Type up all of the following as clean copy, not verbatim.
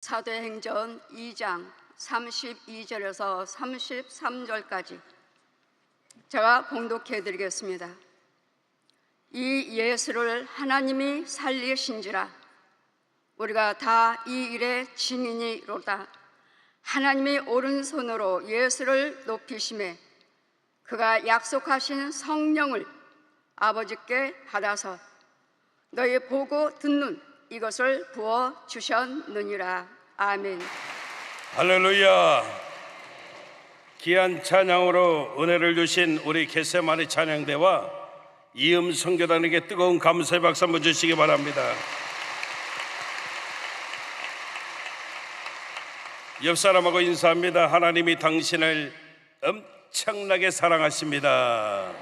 사도행전 2장 32절에서 33절까지 제가 봉독해 드리겠습니다. 이 예수를 하나님이 살리신지라 우리가 다 이 일의 증인이로다. 하나님이 오른손으로 예수를 높이심에 그가 약속하신 성령을 아버지께 받아서 너희 보고 듣는 이것을 부어 주셨느니라. 아멘. 할렐루야. 귀한 찬양으로 은혜를 주신 우리 겟세마네 찬양대와 이음 선교단에게 뜨거운 감사의 박수 한번 주시기 바랍니다. 옆 사람하고 인사합니다. 하나님이 당신을 엄청나게 사랑하십니다.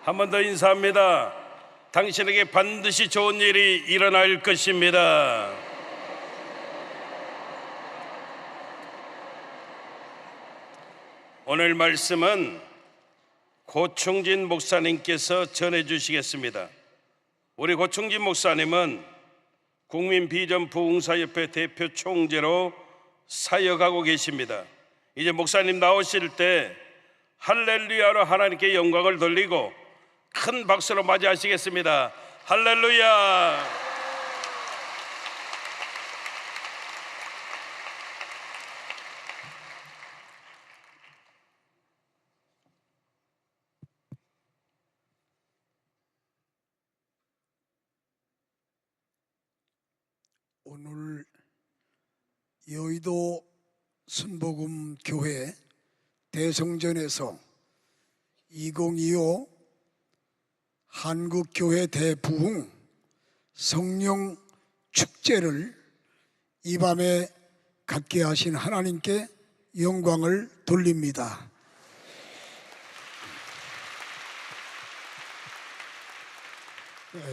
한 번 더 인사합니다. 당신에게 반드시 좋은 일이 일어날 것입니다. 오늘 말씀은 고충진 목사님께서 전해주시겠습니다. 우리 고충진 목사님은 국민비전부흥사협회 대표 총재로 사역하고 계십니다. 이제 목사님 나오실 때 할렐루야로 하나님께 영광을 돌리고 큰 박수로 맞이하시겠습니다. 할렐루야. 오늘 여의도 순복음교회 대성전에서 2025 한국교회 대부흥 성령 축제를 이 밤에 갖게 하신 하나님께 영광을 돌립니다.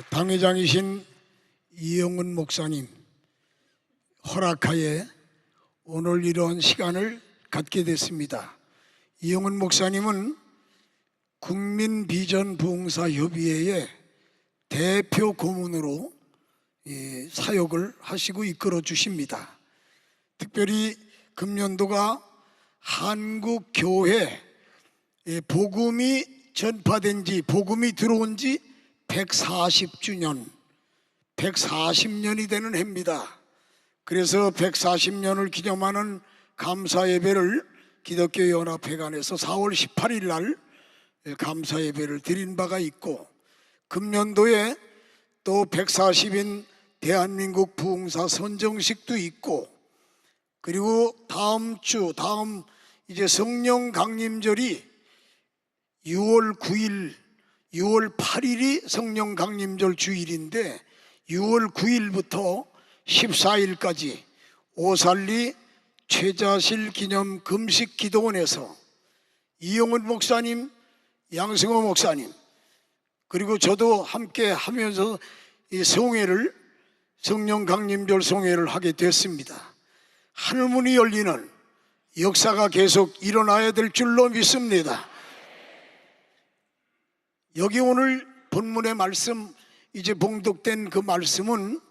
당회장이신 이영은 목사님 허락하에 오늘 이런 시간을 갖게 됐습니다. 이영은 목사님은 국민비전부흥사협의회의 대표 고문으로 사역을 하시고 이끌어 주십니다. 특별히 금년도가 한국교회 복음이 전파된 지, 복음이 들어온 지 140주년, 140년이 되는 해입니다. 그래서 140년을 기념하는 감사예배를 기독교연합회관에서 4월 18일 날 감사예배를 드린 바가 있고, 금년도에 또 140인 대한민국 부흥사 선정식도 있고, 그리고 다음 이제 성령 강림절이 6월 9일, 6월 8일이 성령 강림절 주일인데 6월 9일부터 14일까지 오살리 최자실 기념 금식 기도원에서 이용은 목사님, 양승호 목사님, 그리고 저도 함께 하면서 이 성회를, 성령 강림절 성회를 하게 됐습니다. 하늘문이 열리는 역사가 계속 일어나야 될 줄로 믿습니다. 여기 오늘 본문의 말씀, 이제 봉독된 그 말씀은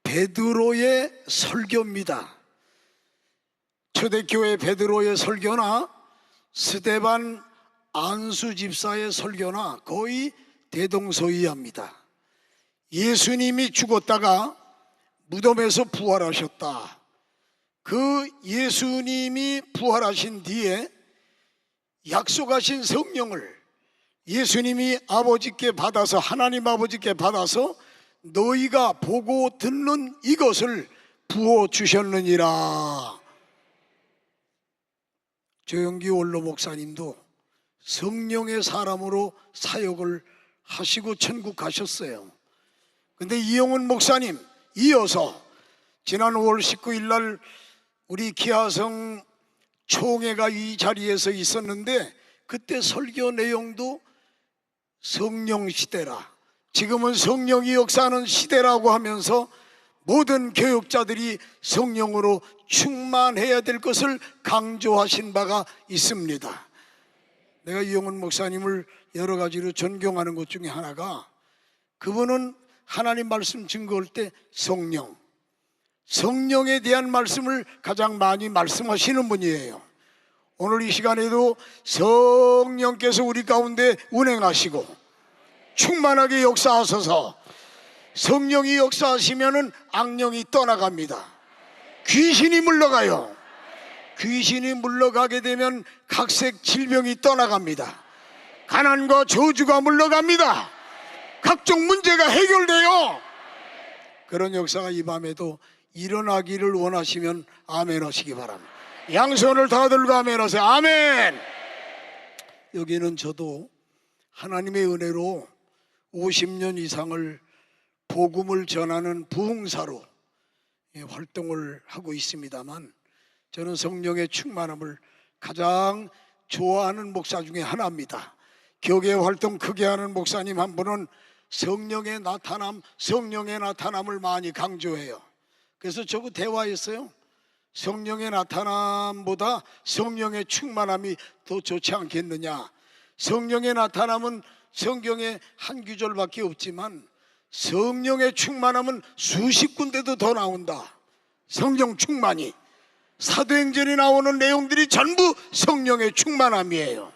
베드로의 설교입니다. 초대교회 베드로의 설교나 스데반 안수 집사의 설교나 거의 대동소이합니다. 예수님이 죽었다가 무덤에서 부활하셨다. 그 예수님이 부활하신 뒤에 약속하신 성령을 예수님이 아버지께 받아서, 하나님 아버지께 받아서 너희가 보고 듣는 이것을 부어 주셨느니라. 조영기 원로 목사님도 성령의 사람으로 사역을 하시고 천국 가셨어요. 근데 이영은 목사님 이어서 지난 5월 19일 날 우리 기하성 총회가 이 자리에서 있었는데, 그때 설교 내용도 성령 시대라, 지금은 성령이 역사하는 시대라고 하면서 모든 교육자들이 성령으로 충만해야 될 것을 강조하신 바가 있습니다. 내가 이영은 목사님을 여러 가지로 존경하는 것 중에 하나가, 그분은 하나님 말씀 증거할 때 성령에 대한 말씀을 가장 많이 말씀하시는 분이에요. 오늘 이 시간에도 성령께서 우리 가운데 운행하시고 충만하게 역사하셔서, 성령이 역사하시면은 악령이 떠나갑니다. 귀신이 물러가요. 귀신이 물러가게 되면 각색 질병이 떠나갑니다. 가난과 저주가 물러갑니다. 각종 문제가 해결돼요. 그런 역사가 이 밤에도 일어나기를 원하시면 아멘 하시기 바랍니다. 양손을 다 들고 아멘 하세요. 아멘. 여기는 저도 하나님의 은혜로 50년 이상을 복음을 전하는 부흥사로 활동을 하고 있습니다만, 저는 성령의 충만함을 가장 좋아하는 목사 중에 하나입니다. 교계 활동 크게 하는 목사님 한 분은 성령의 나타남을 많이 강조해요. 그래서 저하고 대화했어요. 성령의 나타남보다 성령의 충만함이 더 좋지 않겠느냐. 성령의 나타남은 성경에 한 구절밖에 없지만 성령의 충만함은 수십 군데도 더 나온다. 성령 충만이, 사도행전에 나오는 내용들이 전부 성령의 충만함이에요.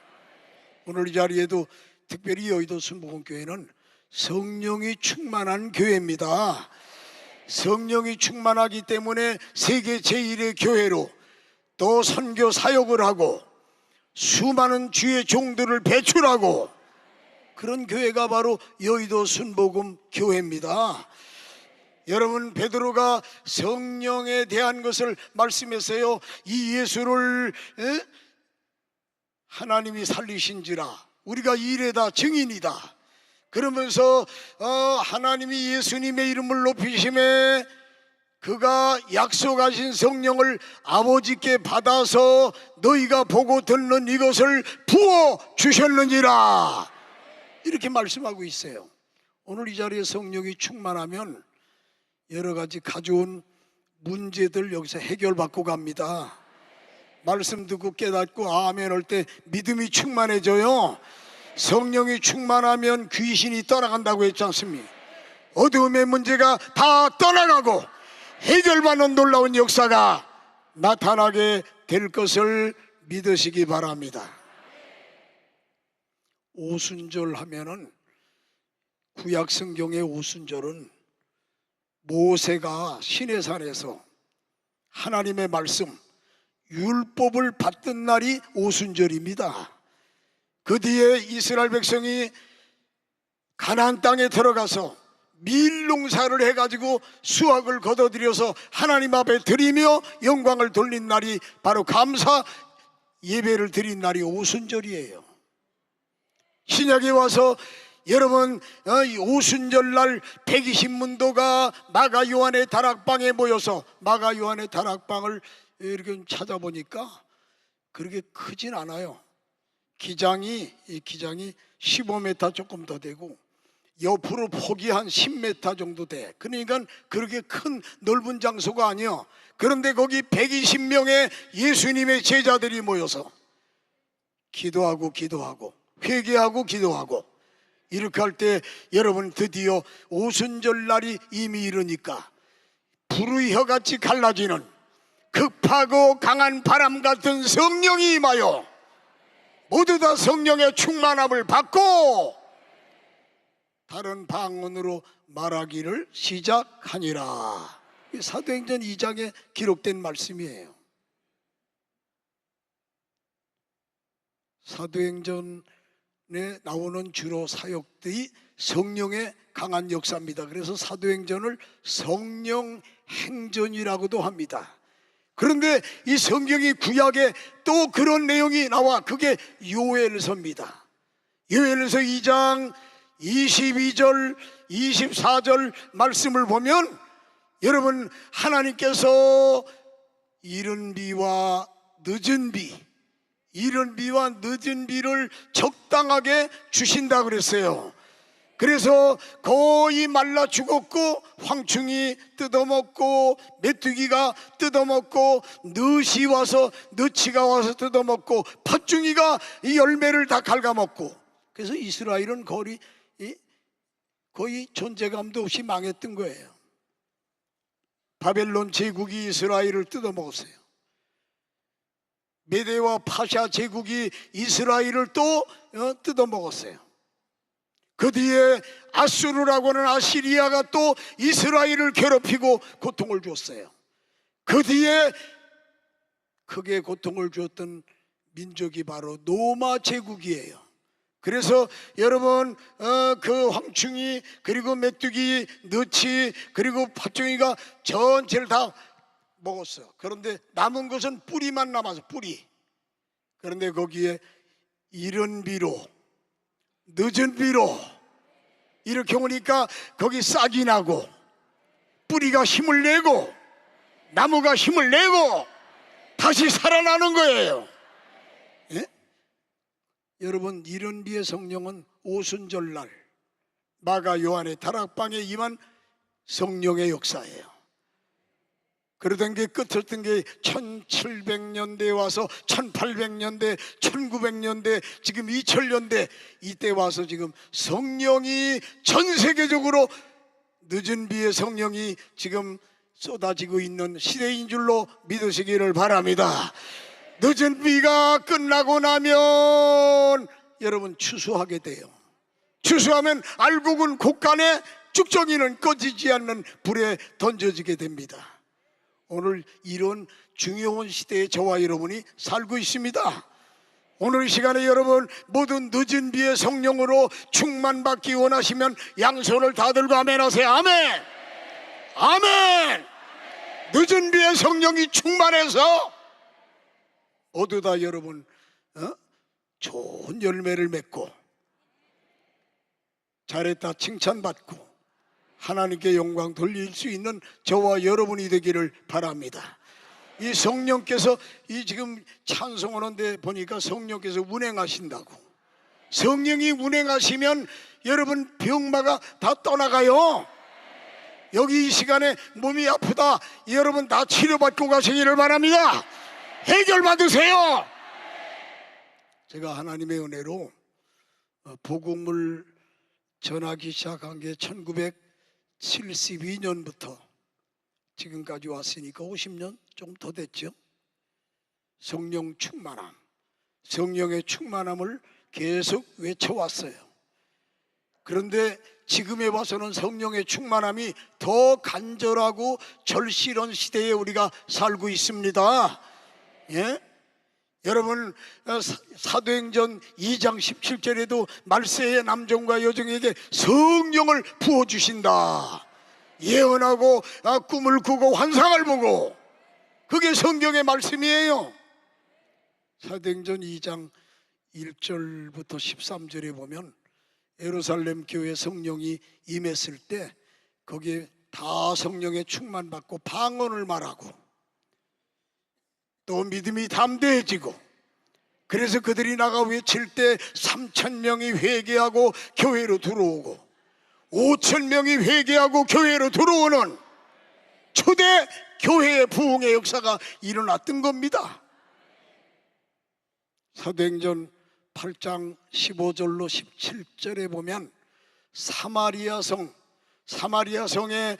오늘 이 자리에도 특별히 여의도 순복음교회는 성령이 충만한 교회입니다. 성령이 충만하기 때문에 세계 제1의 교회로 또 선교 사역을 하고 수많은 주의 종들을 배출하고, 그런 교회가 바로 여의도 순복음 교회입니다. 여러분, 베드로가 성령에 대한 것을 말씀했어요. 이 예수를 하나님이 살리신지라 우리가 이래다 증인이다. 그러면서 하나님이 예수님의 이름을 높이심에 그가 약속하신 성령을 아버지께 받아서 너희가 보고 듣는 이것을 부어 주셨느니라, 이렇게 말씀하고 있어요. 오늘 이 자리에 성령이 충만하면 여러 가지 가져온 문제들 여기서 해결받고 갑니다. 말씀 듣고 깨닫고 아멘 할 때 믿음이 충만해져요. 성령이 충만하면 귀신이 떠나간다고 했지 않습니까? 어두움의 문제가 다 떠나가고 해결받는 놀라운 역사가 나타나게 될 것을 믿으시기 바랍니다. 오순절 하면은, 구약 성경의 오순절은 모세가 시내산에서 하나님의 말씀 율법을 받던 날이 오순절입니다. 그 뒤에 이스라엘 백성이 가나안 땅에 들어가서 밀농사를 해가지고 수확을 거둬들여서 하나님 앞에 드리며 영광을 돌린 날이 바로 감사 예배를 드린 날이 오순절이에요. 신약에 와서 여러분, 오순절 날 120문도가 마가 요한의 다락방에 모여서, 마가 요한의 다락방을 이렇게 찾아보니까 그렇게 크진 않아요. 기장이 15m 조금 더 되고 옆으로 폭이 한 10m 정도 돼. 그러니까 그렇게 큰 넓은 장소가 아니야. 그런데 거기 120명의 예수님의 제자들이 모여서 기도하고 회개하고 기도하고 이렇게 할 때, 여러분, 드디어 오순절 날이 이미 이르니까 불의 혀같이 갈라지는 급하고 강한 바람 같은 성령이 임하여 모두 다 성령의 충만함을 받고 다른 방언으로 말하기를 시작하니라. 사도행전 2장에 기록된 말씀이에요. 사도행전에 나오는 주로 사역들이 성령의 강한 역사입니다. 그래서 사도행전을 성령 행전이라고도 합니다. 그런데 이 성경이 구약에 또 그런 내용이 나와. 그게 요엘서입니다. 요엘서 2장 22절 24절 말씀을 보면, 여러분, 하나님께서 이른 비와 늦은 비를 적당하게 주신다 그랬어요. 그래서 거의 말라 죽었고 황충이 뜯어먹고 메뚜기가 뜯어먹고 너치가 와서 뜯어먹고 팥중이가 이 열매를 다 갉아먹고, 그래서 이스라엘은 거의 거의 존재감도 없이 망했던 거예요. 바벨론 제국이 이스라엘을 뜯어먹었어요. 메대와 파샤 제국이 이스라엘을 또 뜯어먹었어요. 그 뒤에 아수르라고 하는 아시리아가 또 이스라엘을 괴롭히고 고통을 줬어요. 그 뒤에 크게 고통을 주었던 민족이 바로 로마 제국이에요. 그래서 여러분 그 황충이 그리고 메뚜기, 너치 그리고 팥종이가 전체를 다 먹었어요. 그런데 남은 것은 뿌리만 남아서 뿌리. 그런데 거기에 이른 비로, 늦은 비로 이렇게 오니까 거기 싹이 나고 뿌리가 힘을 내고 나무가 힘을 내고 다시 살아나는 거예요. 예? 여러분, 이른 비의 성령은 오순절날 마가 요한의 다락방에 임한 성령의 역사예요. 그러던 게 끝었던 게 1700년대에 와서 1800년대, 1900년대, 지금 2000년대 이때 와서 지금 성령이 전 세계적으로 늦은 비의 성령이 지금 쏟아지고 있는 시대인 줄로 믿으시기를 바랍니다. 늦은 비가 끝나고 나면 여러분 추수하게 돼요. 추수하면 알곡은 곡간에, 쭉정이는 꺼지지 않는 불에 던져지게 됩니다. 오늘 이런 중요한 시대에 저와 여러분이 살고 있습니다. 오늘 이 시간에 여러분 모든 늦은 비의 성령으로 충만받기 원하시면 양손을 다 들고 아멘 하세요. 아멘. 아멘. 늦은 비의 성령이 충만해서 모두 다 여러분 좋은 열매를 맺고 잘했다 칭찬받고 하나님께 영광 돌릴 수 있는 저와 여러분이 되기를 바랍니다. 이 성령께서 이 지금 찬송하는데 보니까 성령께서 운행하신다고. 성령이 운행하시면 여러분 병마가 다 떠나가요. 여기 이 시간에 몸이 아프다 여러분 다 치료받고 가시기를 바랍니다. 해결 받으세요. 제가 하나님의 은혜로 복음을 전하기 시작한 게 1972년부터 지금까지 왔으니까 50년 좀 더 됐죠. 성령 충만함, 성령의 충만함을 계속 외쳐왔어요. 그런데 지금에 와서는 성령의 충만함이 더 간절하고 절실한 시대에 우리가 살고 있습니다. 예? 여러분 사도행전 2장 17절에도 말세의 남종과 여종에게 성령을 부어주신다. 예언하고 꿈을 꾸고 환상을 보고, 그게 성경의 말씀이에요. 사도행전 2장 1절부터 13절에 보면 예루살렘 교회 성령이 임했을 때 거기에 다 성령에 충만받고 방언을 말하고 또 믿음이 담대해지고, 그래서 그들이 나가 외칠 때 3,000명이 회개하고 교회로 들어오고 5,000명이 회개하고 교회로 들어오는 초대 교회의 부흥의 역사가 일어났던 겁니다. 사도행전 8장 15절로 17절에 보면 사마리아 성에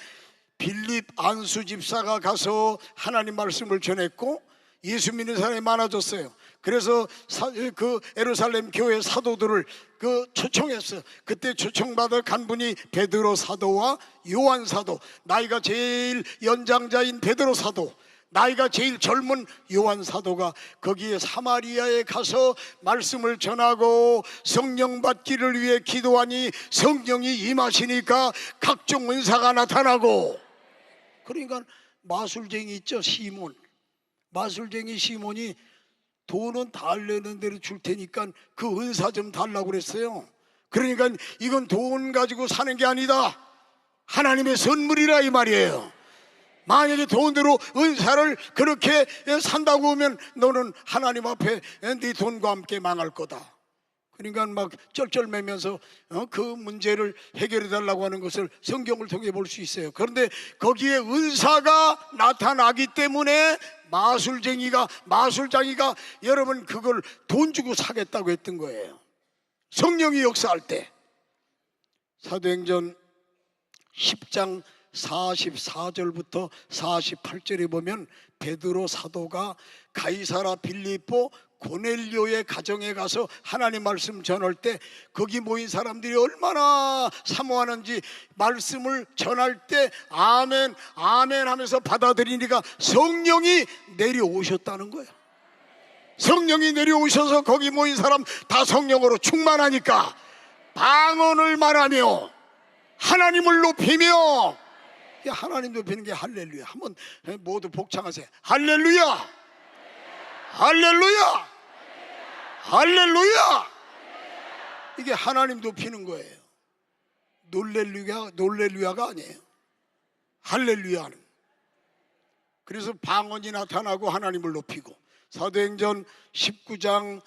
빌립 안수 집사가 가서 하나님 말씀을 전했고 예수 믿는 사람이 많아졌어요. 그래서 그 예루살렘 교회 사도들을 초청했어요. 그때 초청받아 간 분이 베드로 사도와 요한 사도, 나이가 제일 연장자인 베드로 사도, 나이가 제일 젊은 요한 사도가 거기에 사마리아에 가서 말씀을 전하고 성령 받기를 위해 기도하니 성령이 임하시니까 각종 은사가 나타나고. 그러니까 마술쟁이 있죠, 시몬. 마술쟁이 시몬이 돈은 달라는 대로 줄 테니까 그 은사 좀 달라고 그랬어요. 그러니까 이건 돈 가지고 사는 게 아니다, 하나님의 선물이라 이 말이에요. 만약에 돈으로 은사를 그렇게 산다고 하면 너는 하나님 앞에 네 돈과 함께 망할 거다. 그러니까 막 쩔쩔매면서 그 문제를 해결해 달라고 하는 것을 성경을 통해 볼 수 있어요. 그런데 거기에 은사가 나타나기 때문에 마술장이가 여러분 그걸 돈 주고 사겠다고 했던 거예요. 성령이 역사할 때. 사도행전 10장 44절부터 48절에 보면 베드로 사도가 가이사라 빌립보 고넬료의 가정에 가서 하나님 말씀 전할 때 거기 모인 사람들이 얼마나 사모하는지 말씀을 전할 때 아멘 아멘 하면서 받아들이니까 성령이 내려오셨다는 거예요. 성령이 내려오셔서 거기 모인 사람 다 성령으로 충만하니까 방언을 말하며 하나님을 높이며, 하나님 높이는 게 할렐루야. 한번 모두 복창하세요. 할렐루야, 할렐루야, 할렐루야. 이게 하나님 높이는 거예요. 놀렐루야가 아니에요. 할렐루야는. 그래서 방언이 나타나고 하나님을 높이고, 사도행전 19장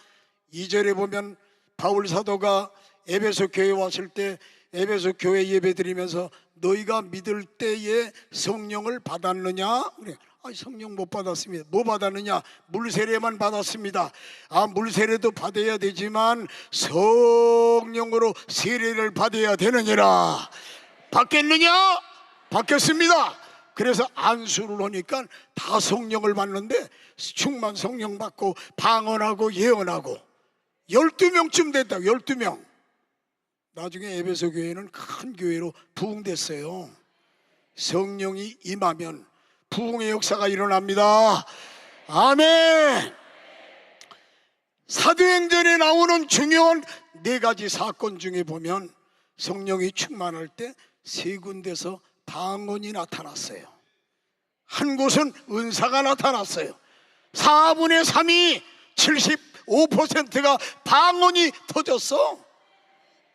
2절에 보면 바울 사도가 에베소 교회에 왔을 때 에베소 교회 예배 드리면서 너희가 믿을 때에 성령을 받았느냐? 그래. 성령 못 받았습니다. 뭐 받았느냐? 물세례만 받았습니다. 물세례도 받아야 되지만 성령으로 세례를 받아야 되느니라. 받겠느냐? 받겠습니다. 그래서 안수를 하니까 다 성령을 받는데 충만 성령 받고 방언하고 예언하고 12명쯤 됐다. 12명. 나중에 에베소 교회는 큰 교회로 부흥됐어요. 성령이 임하면 부흥의 역사가 일어납니다. 아멘. 사도행전에 나오는 중요한 4가지 사건 중에 보면 성령이 충만할 때 3군데서 방언이 나타났어요. 한 곳은 은사가 나타났어요. 4분의 3이 75%가 방언이 터졌어.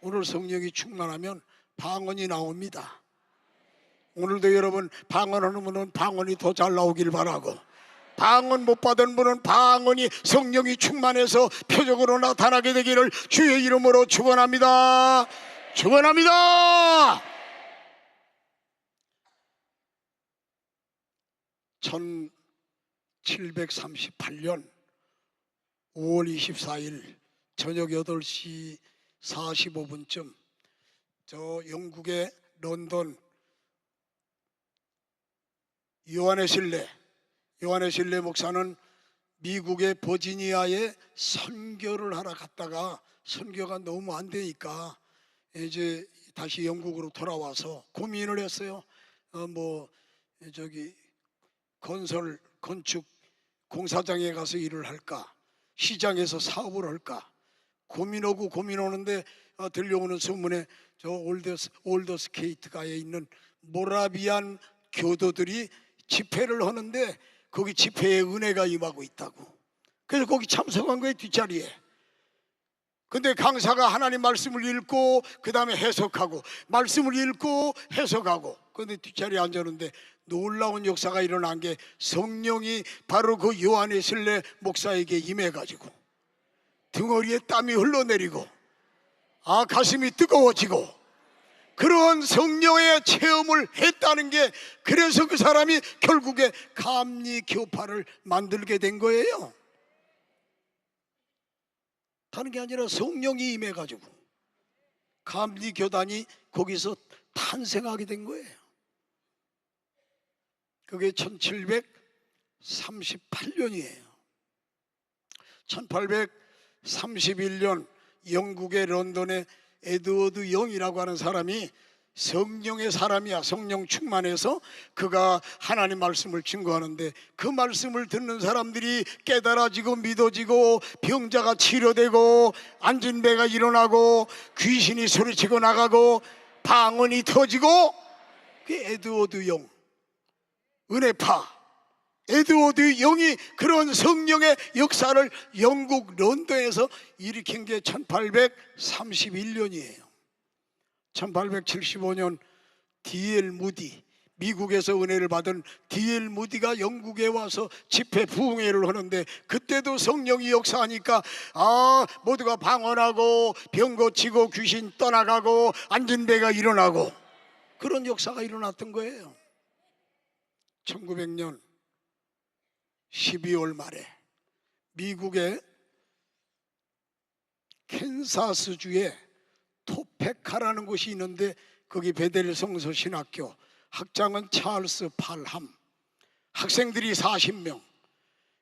오늘 성령이 충만하면 방언이 나옵니다. 오늘도 여러분 방언하는 분은 방언이 더 잘 나오길 바라고, 방언 못 받은 분은 방언이 성령이 충만해서 표적으로 나타나게 되기를 주의 이름으로 축원합니다. 축원합니다. 1738년 5월 24일 저녁 8시 45분쯤 저 영국의 런던 요한의 실레 목사는 미국의 버지니아에 선교를 하러 갔다가 선교가 너무 안 되니까 이제 다시 영국으로 돌아와서 고민을 했어요. 건축 공사장에 가서 일을 할까, 시장에서 사업을 할까 고민하는데 들려오는 소문에 저 올더스케이트가에 있는 모라비안 교도들이 집회를 하는데 거기 집회에 은혜가 임하고 있다고. 그래서 거기 참석한 거예요, 뒷자리에. 근데 강사가 하나님 말씀을 읽고 그 다음에 해석하고 말씀을 읽고 해석하고, 근데 뒷자리에 앉았는데 놀라운 역사가 일어난 게 성령이 바로 그 요한의 실레 목사에게 임해가지고 등허리에 땀이 흘러내리고 가슴이 뜨거워지고 그런 성령의 체험을 했다는 게, 그래서 그 사람이 결국에 감리교파를 만들게 된 거예요. 다른 게 아니라 성령이 임해가지고 감리교단이 거기서 탄생하게 된 거예요. 그게 1738년이에요. 1831년 영국의 런던에 에드워드 영이라고 하는 사람이 성령의 사람이야. 성령 충만해서 그가 하나님 말씀을 증거하는데 그 말씀을 듣는 사람들이 깨달아지고 믿어지고 병자가 치료되고 앉은 배가 일어나고 귀신이 소리치고 나가고 방언이 터지고, 그 에드워드 영, 은혜파 에드워드 영이 그런 성령의 역사를 영국 런던에서 일으킨 게 1831년이에요. 1875년 D.L. 무디, 미국에서 은혜를 받은 D.L. 무디가 영국에 와서 집회 부흥회를 하는데 그때도 성령이 역사하니까 모두가 방언하고 병 고치고 귀신 떠나가고 앉은 배가 일어나고 그런 역사가 일어났던 거예요. 1900년 12월 말에 미국의 캔사스주에 토페카라는 곳이 있는데 거기 베델 성서신학교, 학장은 찰스 팔함, 학생들이 40명.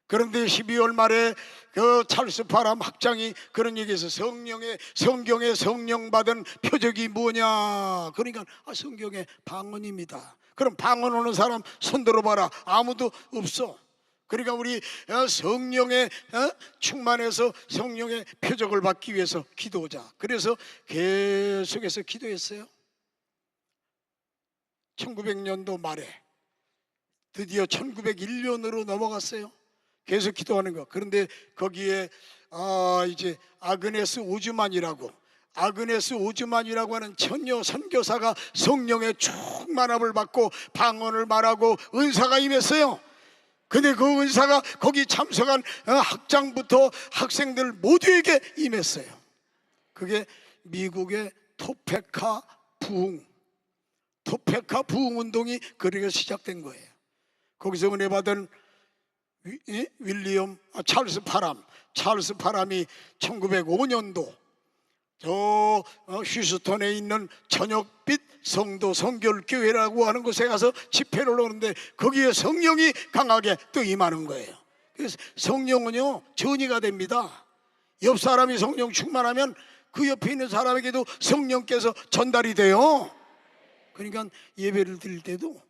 그런데 12월 말에 그 찰스 팔함 학장이 그런 얘기해서 성경에 성령 받은 표적이 뭐냐? 그러니까 성경에 방언입니다. 그럼 방언 오는 사람 손 들어봐라. 아무도 없어. 그러니까 우리 성령에 충만해서 성령의 표적을 받기 위해서 기도하자. 그래서 계속해서 기도했어요. 1900년도 말에 드디어 1901년으로 넘어갔어요. 계속 기도하는 거. 그런데 거기에 이제 아그네스 오즈만이라고 하는 처녀 선교사가 성령의 충만함을 받고 방언을 말하고 은사가 임했어요. 근데 그 은사가 거기 참석한 학장부터 학생들 모두에게 임했어요. 그게 미국의 토페카 부흥 운동이 그렇게 시작된 거예요. 거기서 은혜 받은 찰스 파람이 1905년도 저 휴스턴에 있는 저녁빛 성도 성결교회라고 하는 곳에 가서 집회를 오는데 거기에 성령이 강하게 또 임하는 거예요. 그래서 성령은요 전이가 됩니다. 옆 사람이 성령 충만하면 그 옆에 있는 사람에게도 성령께서 전달이 돼요. 그러니까 예배를 드릴 때도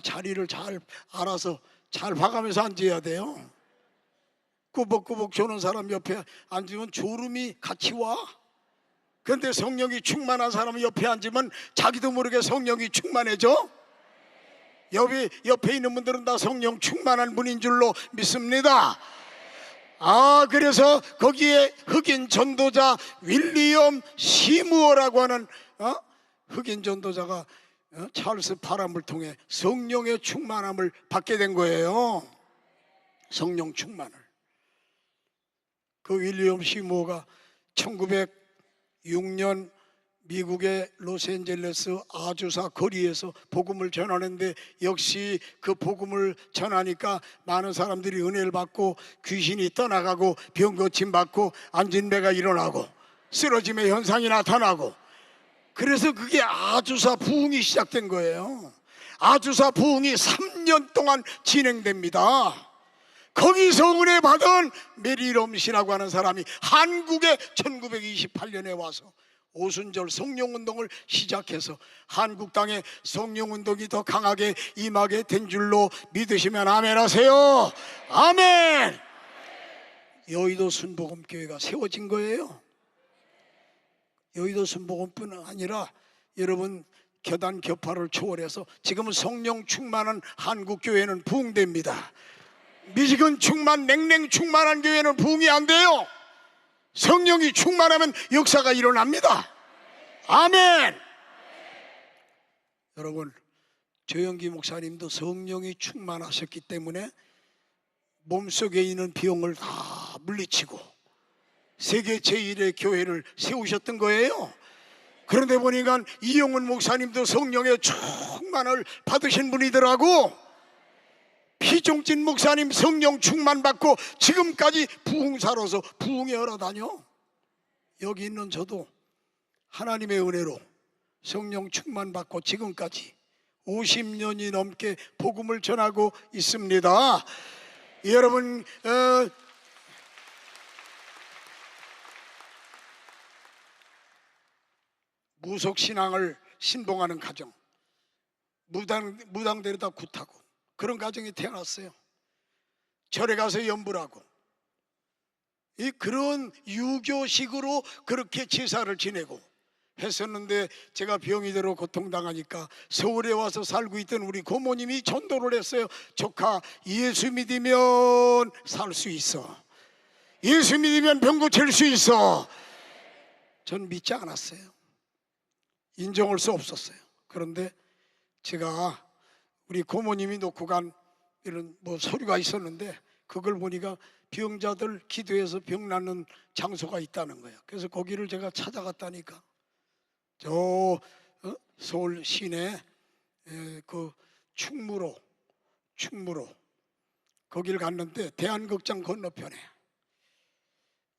자리를 잘 알아서 잘 봐가면서 앉아야 돼요. 꾸벅꾸벅 조는 사람 옆에 앉으면 졸음이 같이 와. 그런데 성령이 충만한 사람 옆에 앉으면 자기도 모르게 성령이 충만해져. 옆에 있는 분들은 다 성령 충만한 분인 줄로 믿습니다. 그래서 거기에 흑인 전도자 윌리엄 시무어라고 하는 흑인 전도자가 찰스 파람을 통해 성령의 충만함을 받게 된 거예요. 성령 충만을. 그 윌리엄 시무어가 1906년 미국의 로스앤젤레스 아주사 거리에서 복음을 전하는데 역시 그 복음을 전하니까 많은 사람들이 은혜를 받고 귀신이 떠나가고 병 고침 받고 앉은 배가 일어나고 쓰러짐의 현상이 나타나고, 그래서 그게 아주사 부흥이 시작된 거예요. 아주사 부흥이 3년 동안 진행됩니다. 거기서 은혜 받은 메리럼 씨라고 하는 사람이 한국에 1928년에 와서 오순절 성령운동을 시작해서 한국 땅에 성령운동이 더 강하게 임하게 된 줄로 믿으시면 아멘 하세요. 아멘. 여의도 순복음교회가 세워진 거예요. 여의도 순복음뿐 아니라 여러분 교단 격파를 초월해서 지금은 성령 충만한 한국교회는 부흥됩니다. 미지근 충만 냉랭 충만한 교회는 부흥이 안 돼요. 성령이 충만하면 역사가 일어납니다. 아멘. 여러분 조영기 목사님도 성령이 충만하셨기 때문에 몸속에 있는 병을 다 물리치고 세계 제1의 교회를 세우셨던 거예요. 그런데 보니까 이영훈 목사님도 성령의 충만을 받으신 분이더라고. 피종진 목사님 성령 충만 받고 지금까지 부흥사로서 부흥에 걸어다녀. 여기 있는 저도 하나님의 은혜로 성령 충만 받고 지금까지 50년이 넘게 복음을 전하고 있습니다. 여러분 무속신앙을 신봉하는 가정, 무당들에다 굿하고 그런 가정이 태어났어요. 절에 가서 염불하고 그런 유교식으로 그렇게 제사를 지내고 했었는데, 제가 병이 들어 고통당하니까 서울에 와서 살고 있던 우리 고모님이 전도를 했어요. 조카, 예수 믿으면 살 수 있어. 예수 믿으면 병 고칠 수 있어. 전 믿지 않았어요. 인정할 수 없었어요. 그런데 제가 우리 고모님이 놓고 간 이런 서류가 있었는데 그걸 보니까 병자들 기도해서 병 낫는 장소가 있다는 거예요. 그래서 거기를 제가 찾아갔다니까. 저 서울 시내 그 충무로 거기를 갔는데 대한극장 건너편에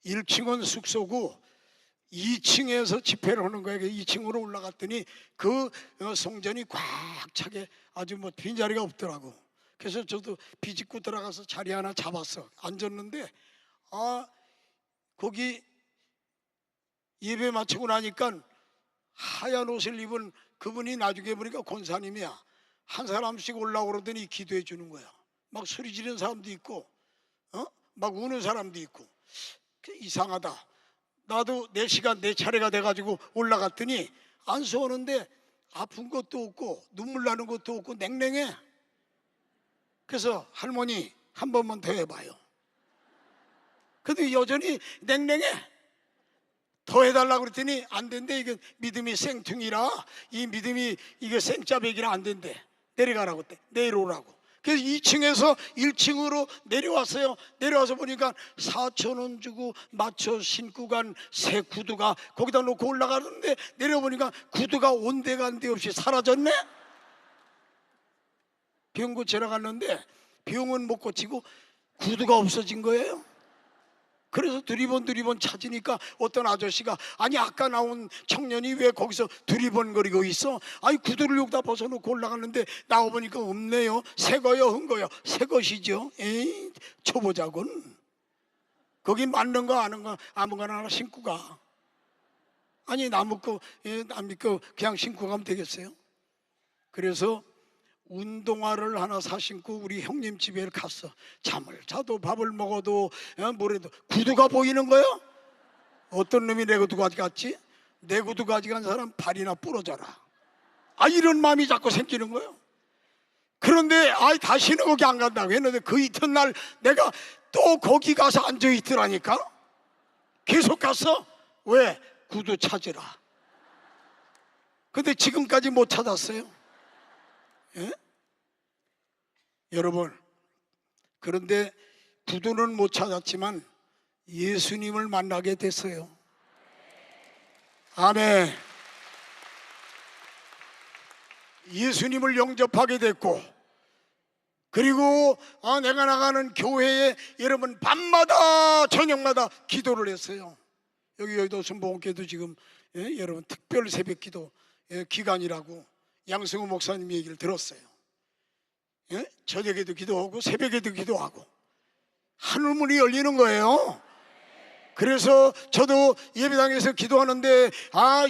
1층은 숙소고 2층에서 집회를 하는 거예요. 2층으로 올라갔더니 그 성전이 꽉 차게 아주 뭐 빈자리가 없더라고. 그래서 저도 비집고 들어가서 자리 하나 잡았어. 앉았는데 거기 예배 마치고 나니까 하얀 옷을 입은 그분이 나중에 보니까 권사님이야. 한 사람씩 올라오더니 기도해 주는 거야. 막 소리 지르는 사람도 있고 막 우는 사람도 있고. 이상하다. 나도 내 시간 내 차례가 돼가지고 올라갔더니 안수하는데 아픈 것도 없고 눈물 나는 것도 없고 냉랭해. 그래서 할머니 한 번만 더 해봐요. 근데 여전히 냉랭해. 더 해달라고 그랬더니 안 된대. 이게 믿음이 생퉁이라 이 믿음이 이게 생짜배기라 안 된대. 내려가라고 했대. 내려오라고. 그래서 2층에서 1층으로 내려왔어요. 내려와서 보니까 4,000원 주고 맞춰 신고 간 새 구두가 거기다 놓고 올라가는데 내려보니까 구두가 온데간데 없이 사라졌네. 병 고치러 갔는데 병은 못 고치고 구두가 없어진 거예요. 그래서 두리번 찾으니까 어떤 아저씨가 아니 아까 나온 청년이 왜 거기서 두리번거리고 있어? 아니 구두를 여기다 벗어놓고 올라갔는데 나와보니까 없네요. 새 거요 흠 거요? 새 것이죠. 에이 초보자군. 거기 맞는 거 아는 거 아무거나 하나 신고 가. 아니 남 믿고 남 믿고 그냥 신고 가면 되겠어요? 그래서 운동화를 하나 사 신고 우리 형님 집에 갔어. 잠을 자도 밥을 먹어도 뭐래도 구두가 보이는 거요? 어떤 놈이 내 구두 가져갔지? 내 구두 가져간 사람 발이나 부러져라. 이런 마음이 자꾸 생기는 거예요. 그런데 다시는 거기 안 간다고 했는데 그 이튿날 내가 또 거기 가서 앉아 있더라니까. 계속 갔어. 왜? 구두 찾으라. 근데 지금까지 못 찾았어요. 예? 여러분, 그런데 구두는 못 찾았지만 예수님을 만나게 됐어요. 아멘. 예수님을 영접하게 됐고, 그리고 내가 나가는 교회에 여러분 밤마다 저녁마다 기도를 했어요. 여기도 순복음교회도 지금 여러분 특별 새벽 기도 기간이라고 양승우 목사님 얘기를 들었어요. 저녁에도 기도하고 새벽에도 기도하고 하늘문이 열리는 거예요. 그래서 저도 예배당에서 기도하는데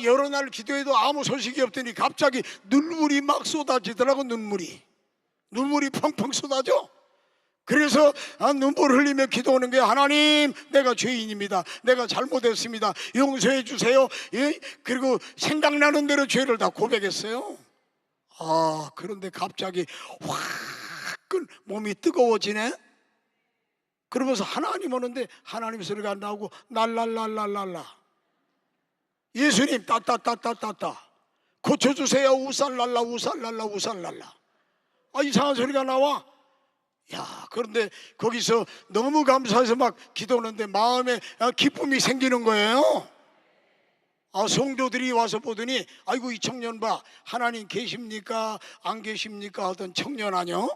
여러 날 기도해도 아무 소식이 없더니 갑자기 눈물이 막 쏟아지더라고. 눈물이 펑펑 쏟아져. 그래서 눈물 흘리며 기도하는 게 하나님 내가 죄인입니다. 내가 잘못했습니다. 용서해 주세요. 그리고 생각나는 대로 죄를 다 고백했어요. 그런데 갑자기 화끈 몸이 뜨거워지네. 그러면서 하나님 오는데 하나님 소리가 안 나오고 날랄랄랄랄라. 예수님 따따따따따따 고쳐주세요. 우살랄라 우살랄라 우살랄라. 이상한 소리가 나와. 그런데 거기서 너무 감사해서 막 기도하는데 마음에 기쁨이 생기는 거예요. 성도들이 와서 보더니 아이고 이 청년 봐, 하나님 계십니까 안 계십니까 하던 청년 아니요?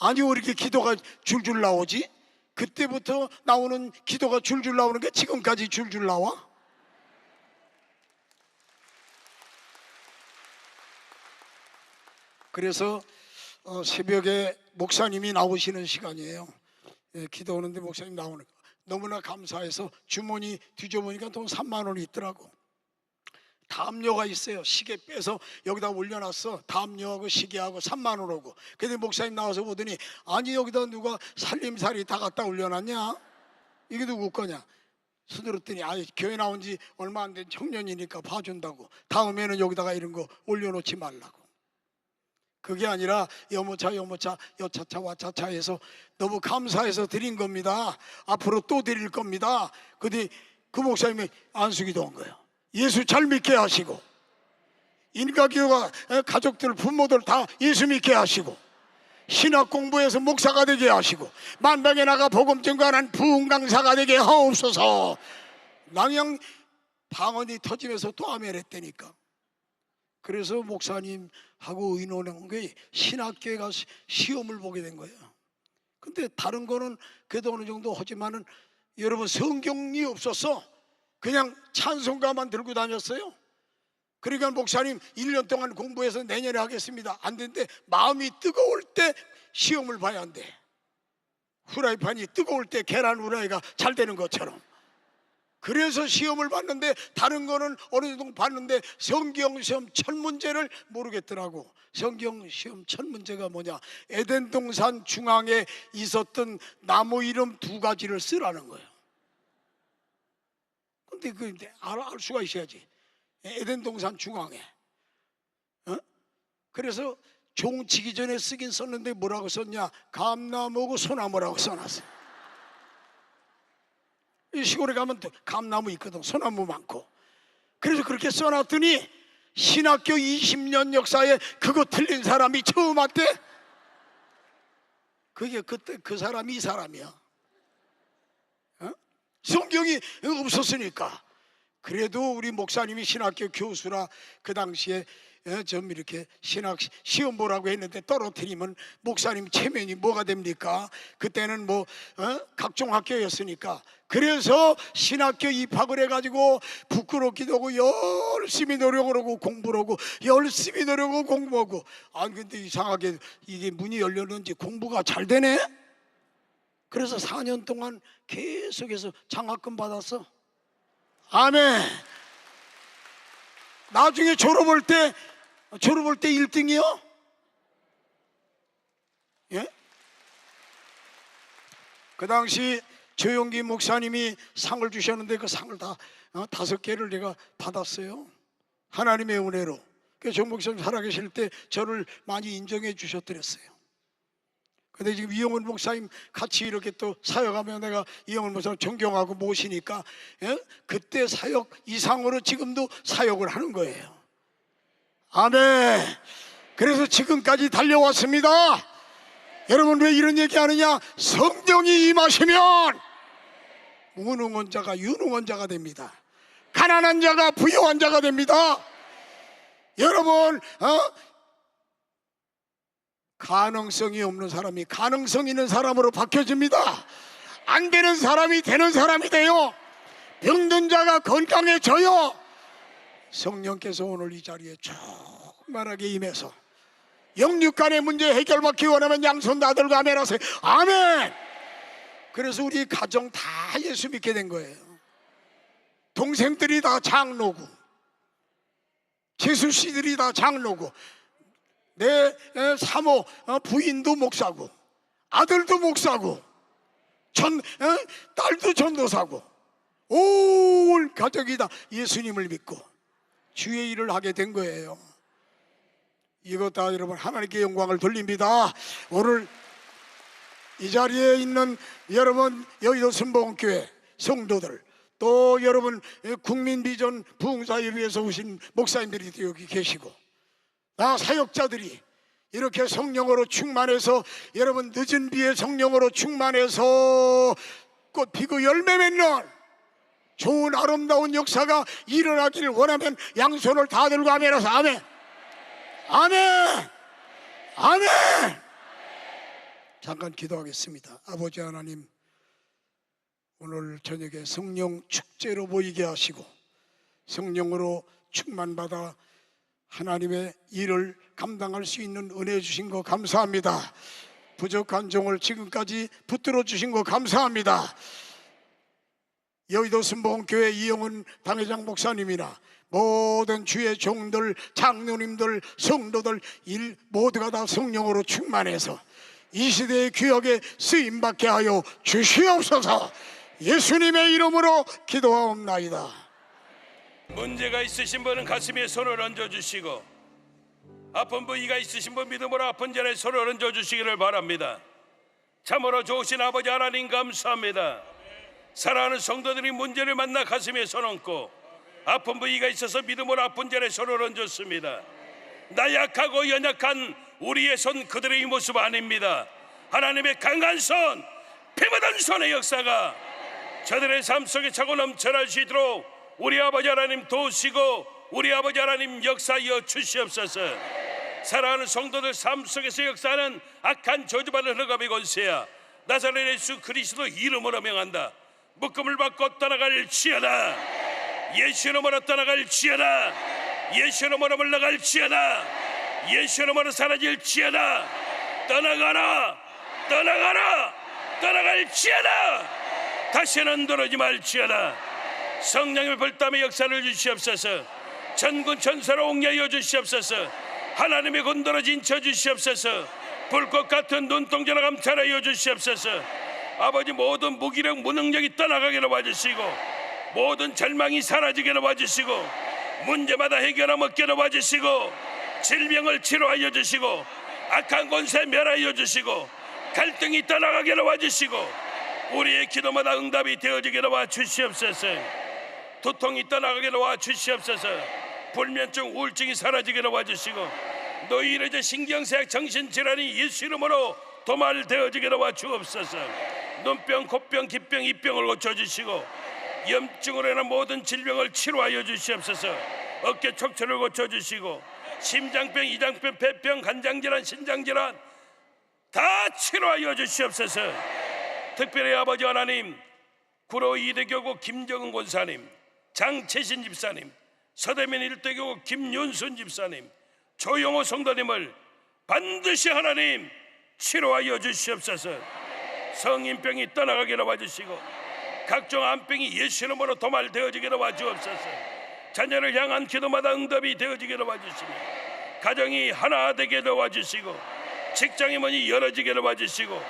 아니요, 이렇게 기도가 줄줄 나오지? 그때부터 나오는 기도가 줄줄 나오는 게 지금까지 줄줄 나와? 그래서 새벽에 목사님이 나오시는 시간이에요. 기도하는데 목사님 나오는 거 너무나 감사해서 주머니 뒤져보니까 돈 3만 원이 있더라고. 담요가 있어요. 시계 빼서 여기다 올려놨어. 담요하고 시계하고 3만 원 오고. 근데 목사님 나와서 보더니 아니 여기다 누가 살림살이 다 갖다 올려놨냐? 이게 누구 거냐? 서들었더니 교회 나온 지 얼마 안 된 청년이니까 봐준다고. 다음에는 여기다가 이런 거 올려놓지 말라고. 그게 아니라 여모차 여차차 와차차 해서 너무 감사해서 드린 겁니다. 앞으로 또 드릴 겁니다. 근데 그 목사님이 안수기도 한 거예요. 예수 잘 믿게 하시고 인가교가 가족들 부모들 다 예수 믿게 하시고 신학 공부해서 목사가 되게 하시고 만방에 나가 복음 증거하는 부흥 강사가 되게 하옵소서. 그냥 방언이 터지면서 또 아멘 했다니까. 그래서 목사님하고 의논한 게 신학교에 가서 시험을 보게 된 거예요. 근데 다른 거는 그래도 어느 정도 하지만은 여러분 성경이 없었어. 그냥 찬송가만 들고 다녔어요. 그러니까 목사님 1년 동안 공부해서 내년에 하겠습니다. 안 된대. 마음이 뜨거울 때 시험을 봐야 한대. 후라이팬이 뜨거울 때 계란 후라이가 잘 되는 것처럼. 그래서 시험을 봤는데 다른 거는 어느 정도 봤는데 성경 시험 첫 문제를 모르겠더라고. 성경 시험 첫 문제가 뭐냐? 에덴 동산 중앙에 있었던 나무 이름 2가지를 쓰라는 거예요. 근데 알 수가 있어야지. 에덴 동산 중앙에. 그래서 종 치기 전에 쓰긴 썼는데 뭐라고 썼냐? 감나무고 소나무라고 써놨어요. 이 시골에 가면 감나무 있거든. 소나무 많고. 그래서 그렇게 써놨더니 신학교 20년 역사에 그거 틀린 사람이 처음 왔대. 그게 그때 그 사람이 이 사람이야. 성경이 없었으니까. 그래도 우리 목사님이 신학교 교수라 그 당시에 좀 이렇게 신학 시험 보라고 했는데 떨어뜨리면 목사님 체면이 뭐가 됩니까? 그때는 뭐 각종 학교였으니까. 그래서 신학교 입학을 해가지고 부끄럽기도 하고 열심히 노력을 하고 공부를 하고 열심히 노력하고 공부하고. 아니 근데 이상하게 이게 문이 열렸는지 공부가 잘 되네. 그래서 4년 동안 계속해서 장학금 받았어. 아멘. 나중에 졸업할 때 1등이요? 예? 그 당시 조용기 목사님이 상을 주셨는데 그 상을 다 5개를 내가 받았어요. 하나님의 은혜로. 그래서 조 목사님 살아계실 때 저를 많이 인정해 주셨더랬어요. 근데 지금 이영훈 목사님 같이 이렇게 또 사역하면 내가 이영훈 목사님 존경하고 모시니까 그때 사역 이상으로 지금도 사역을 하는 거예요. 아멘. 그래서 지금까지 달려왔습니다. 여러분 왜 이런 얘기 하느냐? 성령이 임하시면 무능한 자가 유능한 자가 됩니다. 가난한 자가 부유한 자가 됩니다. 여러분 가능성이 없는 사람이 가능성 있는 사람으로 바뀌어집니다. 안 되는 사람이 되는 사람이 돼요. 병든 자가 건강해져요. 성령께서 오늘 이 자리에 충만하게 임해서 영육간의 문제 해결받기 원하면 양손 다 들고 아멘 하세요. 아멘. 그래서 우리 가정 다 예수 믿게 된 거예요. 동생들이 다 장로고 재수씨들이 다 장로고 내 사모 부인도 목사고 아들도 목사고 딸도 전도사고 온 가족이 다 예수님을 믿고 주의 일을 하게 된 거예요. 이것 다 여러분 하나님께 영광을 돌립니다. 오늘 이 자리에 있는 여러분 여의도 순복음교회 성도들 또 여러분 국민비전 부흥사에 위해서 오신 목사님들이 여기 계시고 나 사역자들이 이렇게 성령으로 충만해서 여러분 늦은 비에 성령으로 충만해서 꽃 피고 열매 맺는 좋은 아름다운 역사가 일어나기를 원하면 양손을 다 들고 아멘 하세요. 아멘. 아멘. 아멘. 잠깐 기도하겠습니다. 아버지 하나님 오늘 저녁에 성령 축제로 보이게 하시고 성령으로 충만받아 하나님의 일을 감당할 수 있는 은혜 주신 거 감사합니다. 부족한 종을 지금까지 붙들어 주신 거 감사합니다. 여의도 순복음교회 이영훈 당회장 목사님이나 모든 주의 종들 장로님들 성도들 모두가 다 성령으로 충만해서 이 시대의 귀하게 쓰임받게 하여 주시옵소서. 예수님의 이름으로 기도하옵나이다. 문제가 있으신 분은 가슴에 손을 얹어주시고 아픈 부위가 있으신 분 믿음으로 아픈 자리에 손을 얹어주시기를 바랍니다. 참으로 좋으신 아버지 하나님 감사합니다. 사랑하는 성도들이 문제를 만나 가슴에 손 얹고 아픈 부위가 있어서 믿음으로 아픈 자리에 손을 얹었습니다. 나약하고 연약한 우리의 손 그들의 모습 아닙니다. 하나님의 강한 손 피 묻은 손의 역사가 저들의 삶 속에 차고 넘쳐날 수 있도록 우리 아버지 하나님 도우시고 우리 아버지 하나님 역사하여 주시옵소서. 사랑하는 성도들 삶 속에서 역사하는 악한 저주받은 흑암의 권세야 나사렛 예수 그리스도 이름으로 명한다. 묶음을 받고 떠나갈지어다. 예수 이름으로 떠나갈지어다. 예수 이름으로 물러갈지어다. 예수 이름으로 사라질지어다. 떠나가라, 떠나가라, 떠나갈지어다. 다시는 들어오지 말지어다. 성령의 불담의 역사를 주시옵소서. 전군 천사로 옹야여 주시옵소서. 하나님의 군대로 진쳐 주시옵소서. 불꽃 같은 눈동자로 감찰하여 주시옵소서. 아버지, 모든 무기력 무능력이 떠나가게 도와주시고, 모든 절망이 사라지게 도와주시고, 문제마다 해결함 얻게 도와주시고, 질병을 치료하여 주시고, 악한 권세 멸하여 주시고, 갈등이 떠나가게 도와주시고, 우리의 기도마다 응답이 되어지게 도와주시옵소서. 두통이 떠나가게 도와주시옵소서. 불면증, 우울증이 사라지게 도와주시고, 노이로제 신경쇠약 정신질환이 예수 이름으로 도말되어지게 도와주옵소서. 눈병, 콧병, 기병, 이병을 고쳐주시고, 염증으로 인한 모든 질병을 치료하여 주시옵소서. 어깨 척추를 고쳐주시고, 심장병, 이장병, 폐병, 간장질환, 신장질환 다 치료하여 주시옵소서. 특별히 아버지 하나님, 구로 이대교구 김정은 권사님, 장채신 집사님, 서대민 일대교구 김윤순 집사님, 조용호 성도님을 반드시 하나님 치료하여 주시옵소서. 성인병이 떠나가게 도와주시고, 각종 암병이 예수 이름으로 도말되어지게 도와주옵소서. 자녀를 향한 기도마다 응답이 되어지게 도와주시고, 가정이 하나 되게 도와주시고, 직장의 문이 열어지게 도와주시고,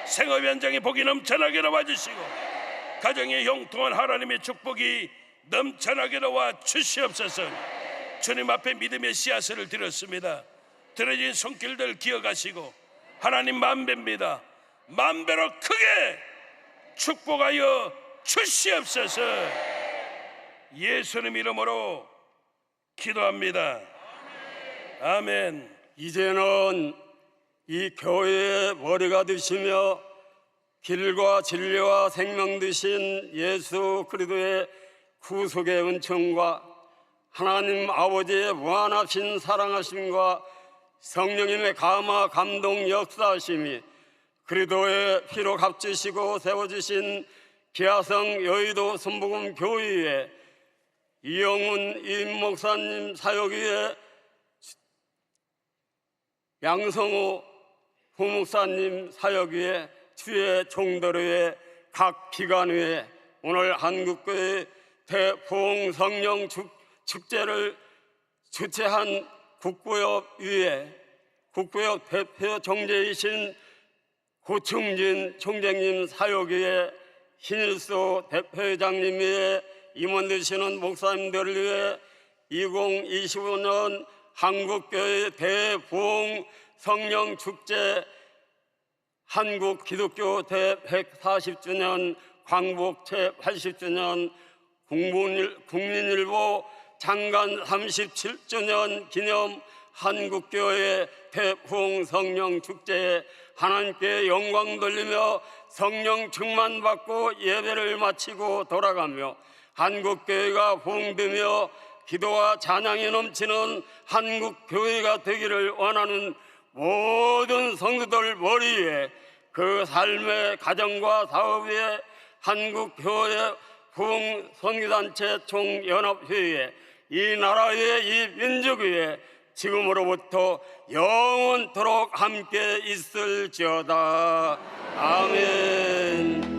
생업 현장의 복이 넘쳐나게 도와주시고, 가정에 형통한 하나님의 축복이 넘쳐나게 도와주시옵소서. 주님 앞에 믿음의 씨앗을 드렸습니다. 드려진 손길들 기억하시고, 하나님 만배입니다. 만배로 크게 축복하여 주시옵소서. 예수님 이름으로 기도합니다. 아멘. 이제는 이 교회의 머리가 되시며 길과 진리와 생명 되신 예수 그리스도의 구속의 은총과 하나님 아버지의 무한하신 사랑하심과 성령님의 감화 감동 역사하심이 그리스도의 피로 값지시고 세워주신 기아성 여의도 순복음 교회에 이영훈 임 목사님 사역 위에 양성호 부목사님 사역 위에 주의 종들 위에 각 기관 위에 오늘 한국교회 대부흥 성령 축제를 주최한 국구협 위에 국구협 대표 총재이신 고충진 총재님 사역 위에 신일수 대표회장님 위에 임원 되시는 목사님들 위해 2025년 한국교회 대부흥 성령축제 한국 기독교 대140주년 광복 제80주년 국민일보 장관 37주년 기념 한국교회 대부흥 성령축제에 하나님께 영광 돌리며 성령 충만받고 예배를 마치고 돌아가며 한국교회가 부흥되며 기도와 찬양이 넘치는 한국교회가 되기를 원하는 모든 성도들 머리에 그 삶의 가정과 사업 위에 한국교회 부흥 선교단체 총연합회에 이 나라 위에 이 민족 위에 지금으로부터 영원토록 함께 있을지어다. 아멘.